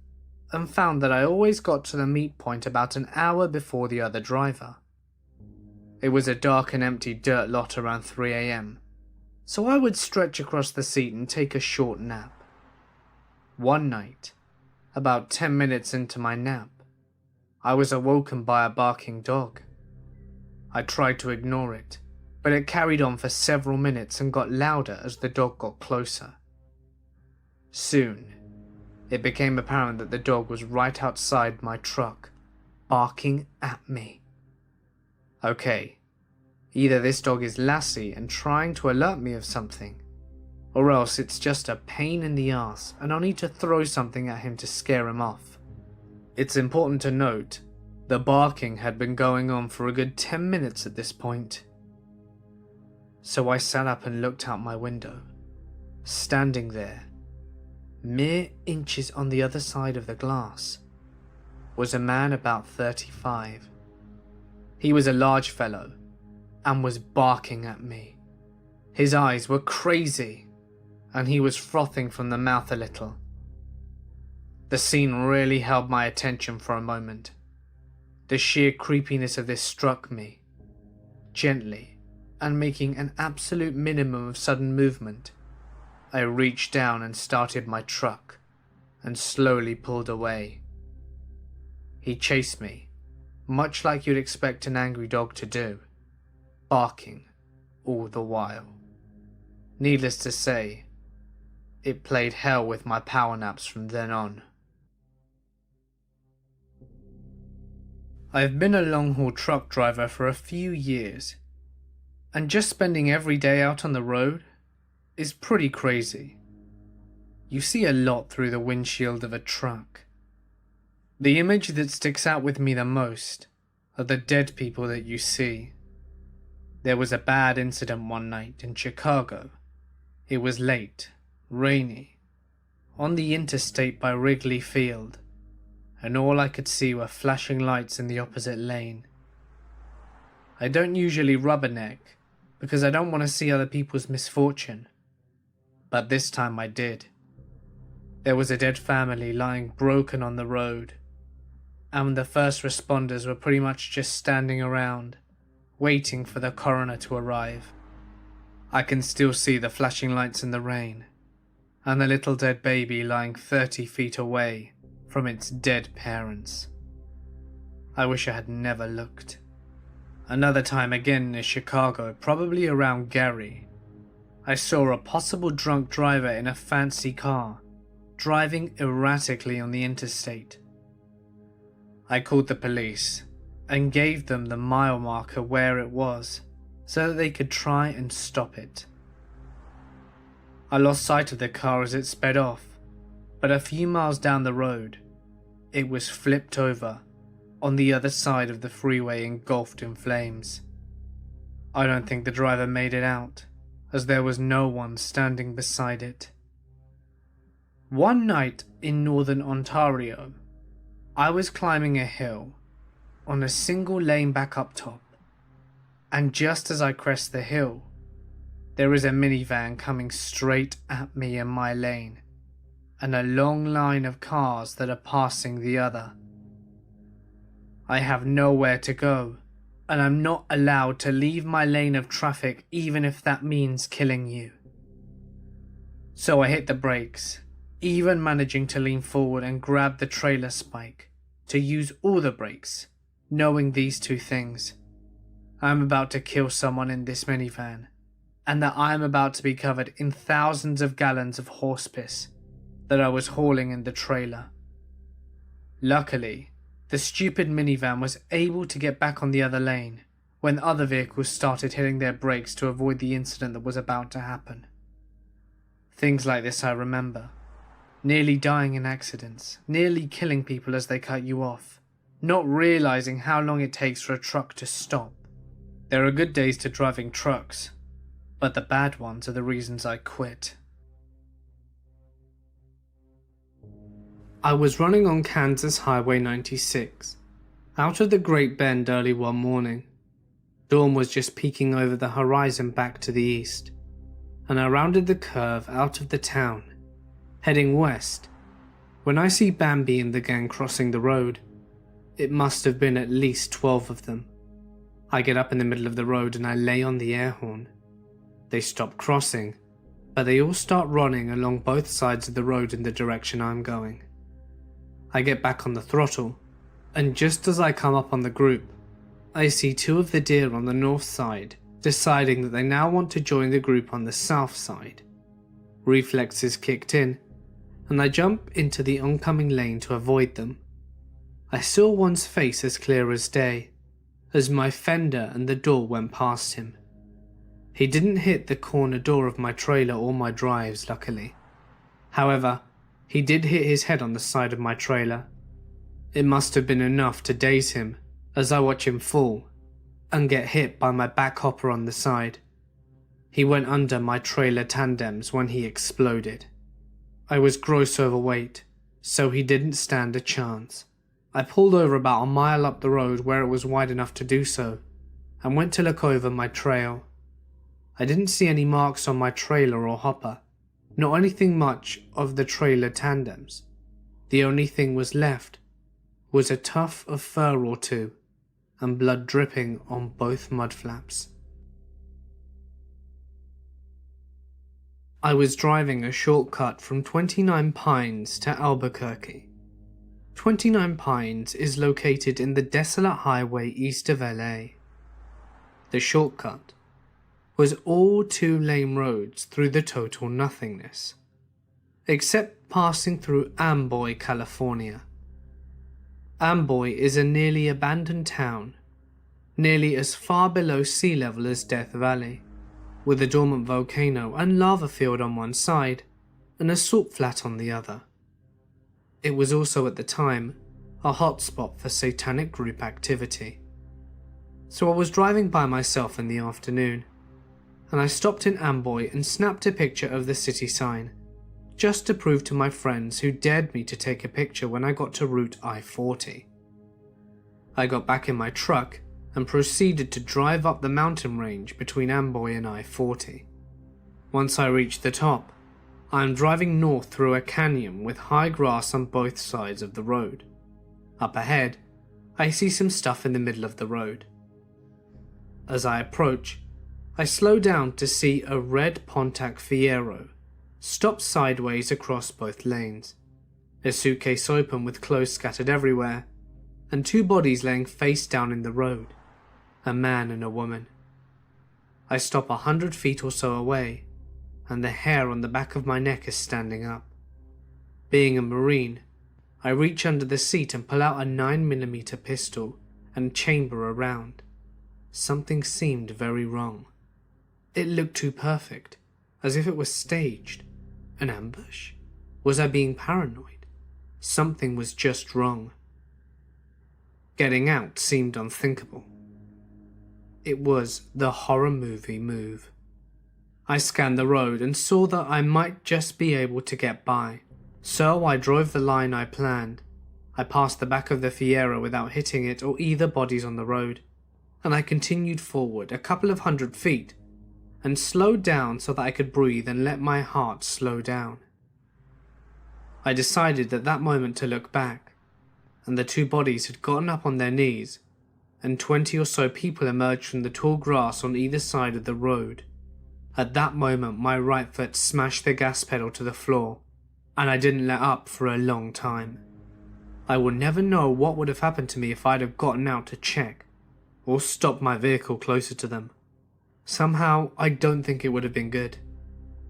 and found that I always got to the meet point about an hour before the other driver. It was a dark and empty dirt lot around 3 AM, so I would stretch across the seat and take a short nap. One night, about 10 minutes into my nap, I was awoken by a barking dog. I tried to ignore it, but it carried on for several minutes and got louder as the dog got closer. Soon, it became apparent that the dog was right outside my truck, barking at me. Okay, either this dog is Lassie and trying to alert me of something, or else it's just a pain in the ass and I'll need to throw something at him to scare him off. It's important to note, the barking had been going on for a good 10 minutes at this point. So I sat up and looked out my window. Standing there, mere inches on the other side of the glass, was a man about 35. He was a large fellow and was barking at me. His eyes were crazy and he was frothing from the mouth a little. The scene really held my attention for a moment. The sheer creepiness of this struck me. Gently, and making an absolute minimum of sudden movement, I reached down and started my truck and slowly pulled away. He chased me, much like you'd expect an angry dog to do, barking all the while. Needless to say, it played hell with my power naps from then on. I've been a long-haul truck driver for a few years, and just spending every day out on the road is pretty crazy. You see a lot through the windshield of a truck. The image that sticks out with me the most are the dead people that you see. There was a bad incident one night in Chicago. It was late, rainy, on the interstate by Wrigley Field, and all I could see were flashing lights in the opposite lane. I don't usually rubberneck because I don't want to see other people's misfortune, but this time I did. There was a dead family lying broken on the road, and the first responders were pretty much just standing around, waiting for the coroner to arrive. I can still see the flashing lights in the rain, and the little dead baby lying 30 feet away from its dead parents. I wish I had never looked. Another time again in Chicago, probably around Gary, I saw a possible drunk driver in a fancy car, driving erratically on the interstate. I called the police and gave them the mile marker where it was, so that they could try and stop it. I lost sight of the car as it sped off, but a few miles down the road, it was flipped over on the other side of the freeway, engulfed in flames. I don't think the driver made it out, as there was no one standing beside it. One night in northern Ontario, I was climbing a hill on a single lane back up top, and just as I crest the hill, there is a minivan coming straight at me in my lane, and a long line of cars that are passing the other. I have nowhere to go, and I'm not allowed to leave my lane of traffic even if that means killing you. So I hit the brakes, even managing to lean forward and grab the trailer spike to use all the brakes, knowing these two things. I'm about to kill someone in this minivan, and that I am about to be covered in thousands of gallons of horse piss that I was hauling in the trailer. Luckily, the stupid minivan was able to get back on the other lane when other vehicles started hitting their brakes to avoid the incident that was about to happen. Things like this I remember. Nearly dying in accidents, nearly killing people as they cut you off, not realizing how long it takes for a truck to stop. There are good days to driving trucks, but the bad ones are the reasons I quit. I was running on Kansas Highway 96, out of the Great Bend early one morning. Dawn was just peeking over the horizon back to the east, and I rounded the curve out of the town, heading west, when I see Bambi and the gang crossing the road. It must have been at least 12 of them. I get up in the middle of the road and I lay on the air horn. They stop crossing, but they all start running along both sides of the road in the direction I'm going. I get back on the throttle, and just as I come up on the group, I see two of the deer on the north side deciding that they now want to join the group on the south side. Reflexes kicked in, and I jump into the oncoming lane to avoid them. I saw one's face as clear as day, as my fender and the door went past him. He didn't hit the corner door of my trailer or my drives, luckily. However, he did hit his head on the side of my trailer. It must have been enough to daze him as I watch him fall and get hit by my back hopper on the side. He went under my trailer tandems when he exploded. I was gross overweight, so he didn't stand a chance. I pulled over about a mile up the road where it was wide enough to do so, and went to look over my trail. I didn't see any marks on my trailer or hopper, nor anything much of the trailer tandems. The only thing was left was a tuft of fur or two, and blood dripping on both mud flaps. I was driving a shortcut from 29 Pines to Albuquerque. 29 Pines is located in the desolate highway east of LA. The shortcut was all 2-lane roads through the total nothingness, except passing through Amboy, California. Amboy is a nearly abandoned town, nearly as far below sea level as Death Valley, with a dormant volcano and lava field on one side and a salt flat on the other. It was also at the time a hotspot for satanic group activity. So I was driving by myself in the afternoon, and I stopped in Amboy and snapped a picture of the city sign, just to prove to my friends who dared me to take a picture when I got to Route I-40. I got back in my truck and proceeded to drive up the mountain range between Amboy and I-40. Once I reached the top, I am driving north through a canyon with high grass on both sides of the road. Up ahead, I see some stuff in the middle of the road. As I approach, I slow down to see a red Pontiac Fiero stop sideways across both lanes, a suitcase open with clothes scattered everywhere, and 2 bodies laying face down in the road, a man and a woman. I stop 100 feet or so away, and the hair on the back of my neck is standing up. Being a Marine, I reach under the seat and pull out a 9mm pistol and chamber around. Something seemed very wrong. It looked too perfect, as if it was staged. An ambush? Was I being paranoid? Something was just wrong. Getting out seemed unthinkable. It was the horror movie move. I scanned the road and saw that I might just be able to get by, so I drove the line I planned. I passed the back of the Fiero without hitting it or either bodies on the road, and I continued forward a couple of 100 feet and slowed down so that I could breathe and let my heart slow down. I decided at that moment to look back, and the 2 bodies had gotten up on their knees, and 20 or so people emerged from the tall grass on either side of the road. At that moment, my right foot smashed the gas pedal to the floor, and I didn't let up for a long time. I will never know what would have happened to me if I'd have gotten out to check, or stopped my vehicle closer to them. Somehow, I don't think it would have been good,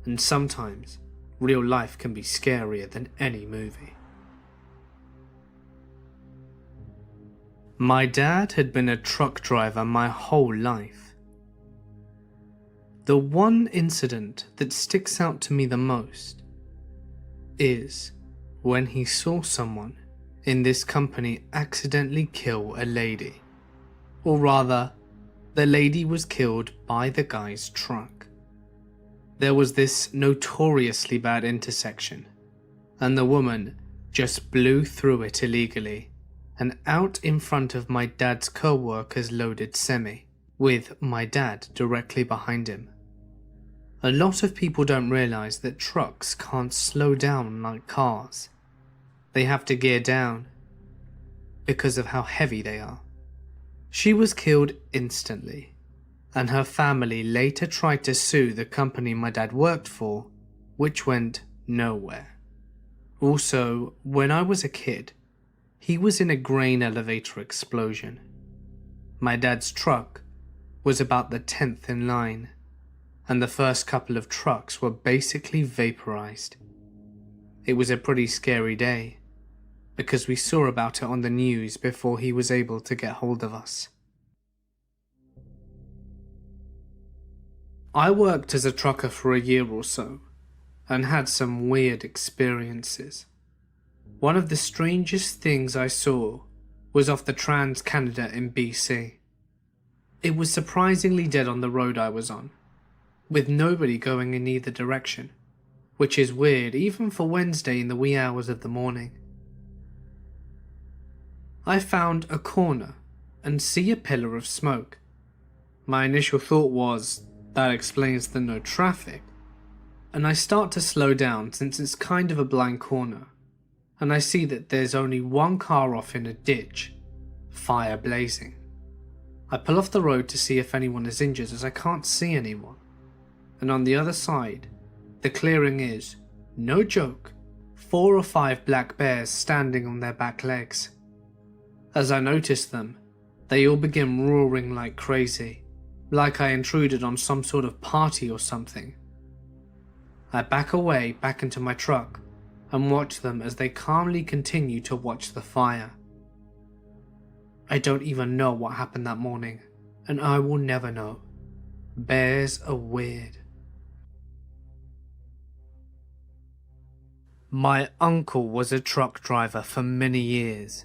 and sometimes, real life can be scarier than any movie. My dad had been a truck driver my whole life. The one incident that sticks out to me the most is when he saw someone in this company accidentally kill a lady. Or rather, the lady was killed by the guy's truck. There was this notoriously bad intersection, and the woman just blew through it illegally and out in front of my dad's co-worker's loaded semi, with my dad directly behind him. A lot of people don't realize that trucks can't slow down like cars. They have to gear down because of how heavy they are. She was killed instantly, and her family later tried to sue the company my dad worked for, which went nowhere. Also, when I was a kid, he was in a grain elevator explosion. My dad's truck was about the 10th in line, and the first couple of trucks were basically vaporized. It was a pretty scary day, because we saw about it on the news before he was able to get hold of us. I worked as a trucker for a year or so, and had some weird experiences. One of the strangest things I saw was off the Trans-Canada in BC. It was surprisingly dead on the road I was on, with nobody going in either direction, which is weird even for Wednesday in the wee hours of the morning. I found a corner and see a pillar of smoke. My initial thought was, that explains the no traffic, and I start to slow down since it's kind of a blind corner, and I see that there's only one car off in a ditch, fire blazing. I pull off the road to see if anyone is injured as I can't see anyone, and on the other side, the clearing is, no joke, 4 or 5 black bears standing on their back legs. As I notice them, they all begin roaring like crazy, like I intruded on some sort of party or something. I back away back into my truck and watch them as they calmly continue to watch the fire. I don't even know what happened that morning, and I will never know. Bears are weird. My uncle was a truck driver for many years.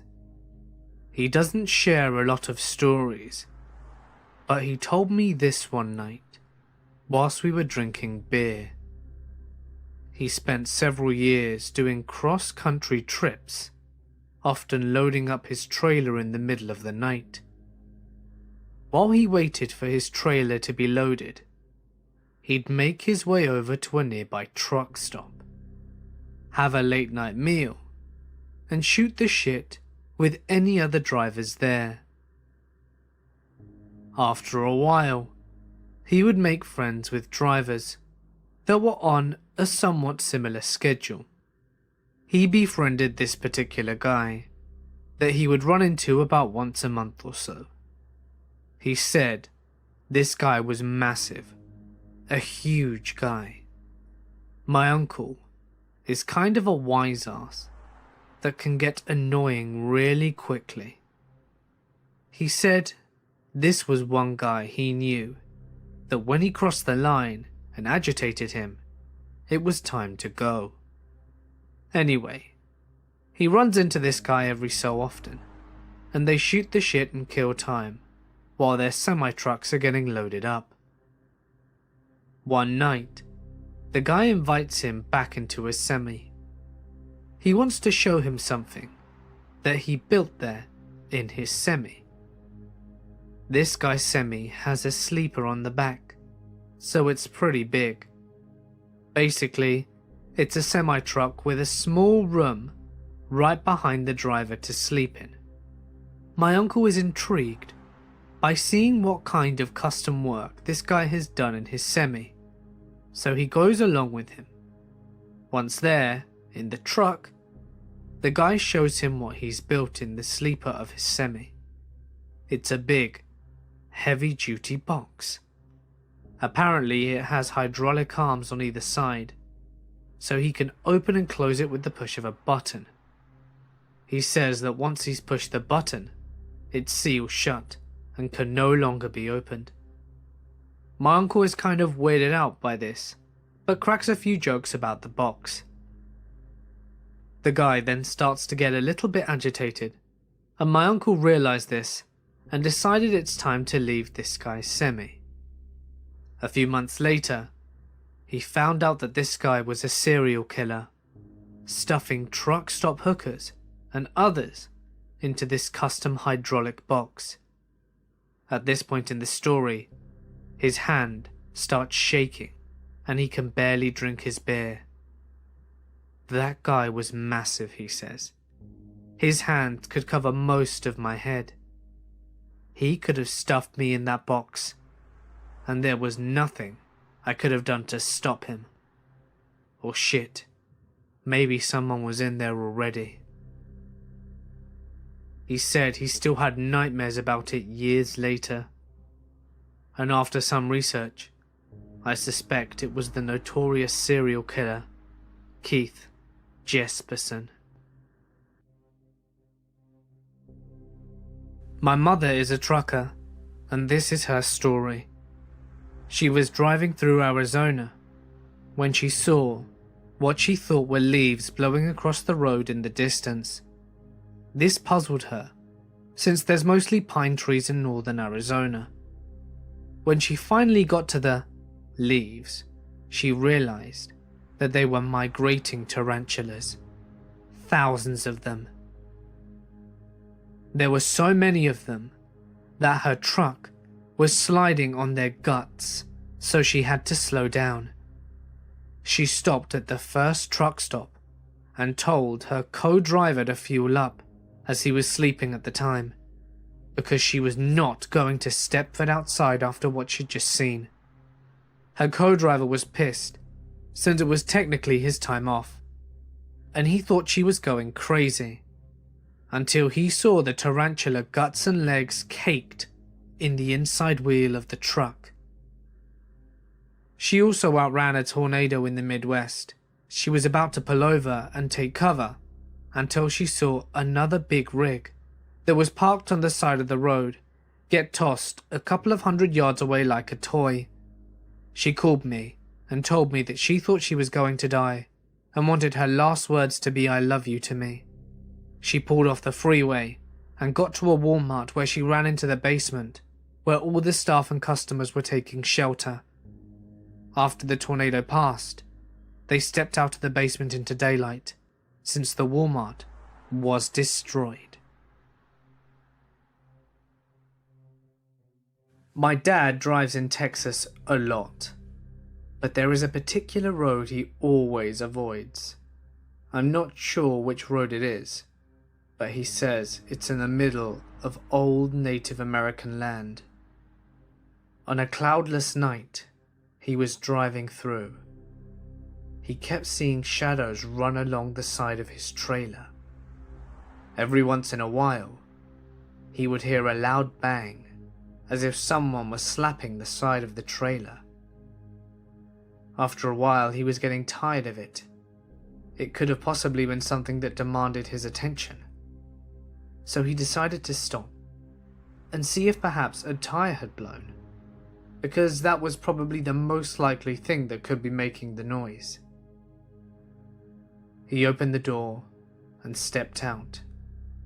He doesn't share a lot of stories, but he told me this one night, whilst we were drinking beer. He spent several years doing cross-country trips, often loading up his trailer in the middle of the night. While he waited for his trailer to be loaded, he'd make his way over to a nearby truck stop, have a late night meal, and shoot the shit with any other drivers there. After a while, he would make friends with drivers that were on a somewhat similar schedule. He befriended this particular guy that he would run into about once a month or so. He said this guy was massive, a huge guy. My uncle is kind of a wise ass that can get annoying really quickly. He said this was one guy he knew that when he crossed the line and agitated him, it was time to go. Anyway, he runs into this guy every so often, and they shoot the shit and kill time while their semi-trucks are getting loaded up. One night, the guy invites him back into his semi. He wants to show him something that he built there in his semi. This guy's semi has a sleeper on the back, so it's pretty big. Basically, it's a semi-truck with a small room right behind the driver to sleep in. My uncle is intrigued by seeing what kind of custom work this guy has done in his semi, so he goes along with him. Once there, in the truck, the guy shows him what he's built in the sleeper of his semi. It's a big, heavy-duty box. Apparently it has hydraulic arms on either side, so he can open and close it with the push of a button. He says that once he's pushed the button, it seals shut and can no longer be opened. My uncle is kind of weirded out by this, but cracks a few jokes about the box. The guy then starts to get a little bit agitated, and my uncle realized this and decided it's time to leave this guy's semi. A few months later, he found out that this guy was a serial killer, stuffing truck stop hookers and others into this custom hydraulic box. At this point in the story, his hand starts shaking and he can barely drink his beer. That guy was massive, he says. His hand could cover most of my head. He could have stuffed me in that box, and there was nothing I could have done to stop him. Or shit, maybe someone was in there already. He said he still had nightmares about it years later, and after some research, I suspect it was the notorious serial killer, Keith Jesperson. My mother is a trucker, and this is her story. She was driving through Arizona when she saw what she thought were leaves blowing across the road in the distance. This puzzled her, since there's mostly pine trees in northern Arizona. When she finally got to the leaves, she realized that they were migrating tarantulas. Thousands of them. There were so many of them that her truck was sliding on their guts, so she had to slow down. She stopped at the first truck stop and told her co-driver to fuel up, as he was sleeping at the time, because she was not going to step foot outside after what she'd just seen. Her co-driver was pissed, since it was technically his time off, and he thought she was going crazy, until he saw the tarantula guts and legs caked in the inside wheel of the truck. She also outran a tornado in the Midwest. She was about to pull over and take cover until she saw another big rig that was parked on the side of the road get tossed a couple of 100 yards away like a toy. She called me and told me that she thought she was going to die and wanted her last words to be "I love you" to me. She pulled off the freeway and got to a Walmart where she ran into the basement where all the staff and customers were taking shelter. After the tornado passed, they stepped out of the basement into daylight, since the Walmart was destroyed. My dad drives in Texas a lot, but there is a particular road he always avoids. I'm not sure which road it is, but he says it's in the middle of old Native American land. On a cloudless night, he was driving through. He kept seeing shadows run along the side of his trailer. Every once in a while, he would hear a loud bang, as if someone was slapping the side of the trailer. After a while, he was getting tired of it. It could have possibly been something that demanded his attention. So he decided to stop and see if perhaps a tire had blown, because that was probably the most likely thing that could be making the noise. He opened the door and stepped out.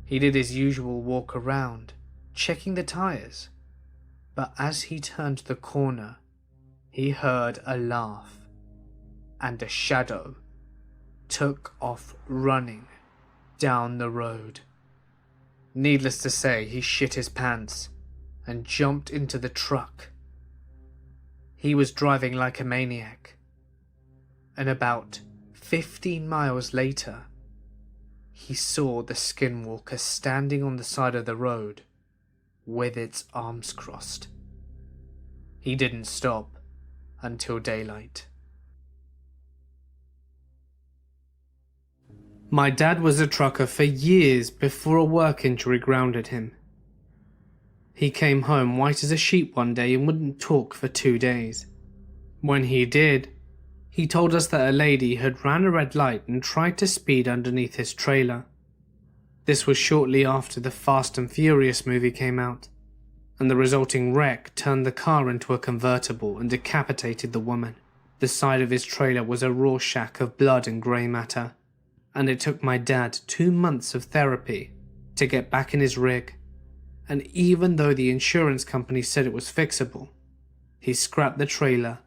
He did his usual walk around, checking the tires, but as he turned the corner, he heard a laugh, and a shadow took off running down the road. Needless to say, he shit his pants and jumped into the truck. He was driving like a maniac, and about 15 miles later, he saw the skinwalker standing on the side of the road with its arms crossed. He didn't stop until daylight. My dad was a trucker for years before a work injury grounded him. He came home white as a sheet one day and wouldn't talk for 2 days. When he did, he told us that a lady had ran a red light and tried to speed underneath his trailer. This was shortly after the Fast and Furious movie came out, and the resulting wreck turned the car into a convertible and decapitated the woman. The side of his trailer was a Rorschach of blood and grey matter, and it took my dad 2 months of therapy to get back in his rig. And even though the insurance company said it was fixable, he scrapped the trailer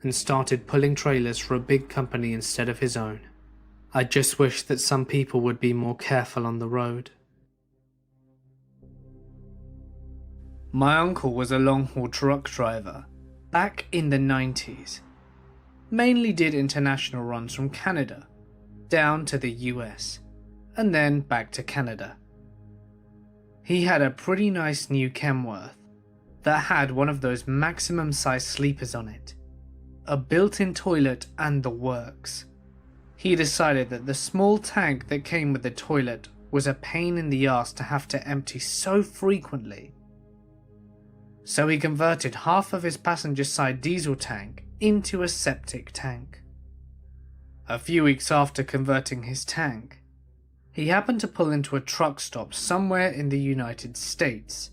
and started pulling trailers for a big company instead of his own. I just wish that some people would be more careful on the road. My uncle was a long-haul truck driver back in the 90s. Mainly did international runs from Canada down to the US and then back to Canada. He had a pretty nice new Kenworth that had one of those maximum size sleepers on it, a built-in toilet and the works. He decided that the small tank that came with the toilet was a pain in the ass to have to empty so frequently. So he converted half of his passenger side diesel tank into a septic tank. A few weeks after converting his tank, he happened to pull into a truck stop somewhere in the United States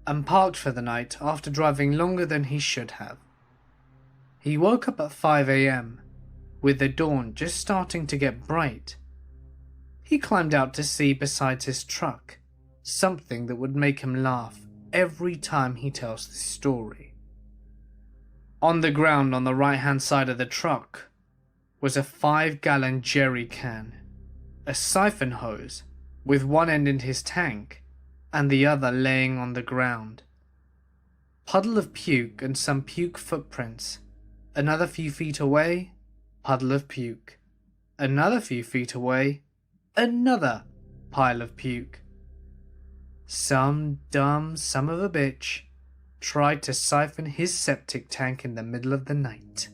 and parked for the night after driving longer than he should have. He woke up at 5 a.m. with the dawn just starting to get bright. He climbed out to see beside his truck something that would make him laugh every time he tells this story. On the ground on the right-hand side of the truck was a 5-gallon jerry can, a siphon hose with one end in his tank and the other laying on the ground. Puddle of puke and some puke footprints. Another few feet away, puddle of puke. Another few feet away, another pile of puke. Some dumb son of a bitch tried to siphon his septic tank in the middle of the night.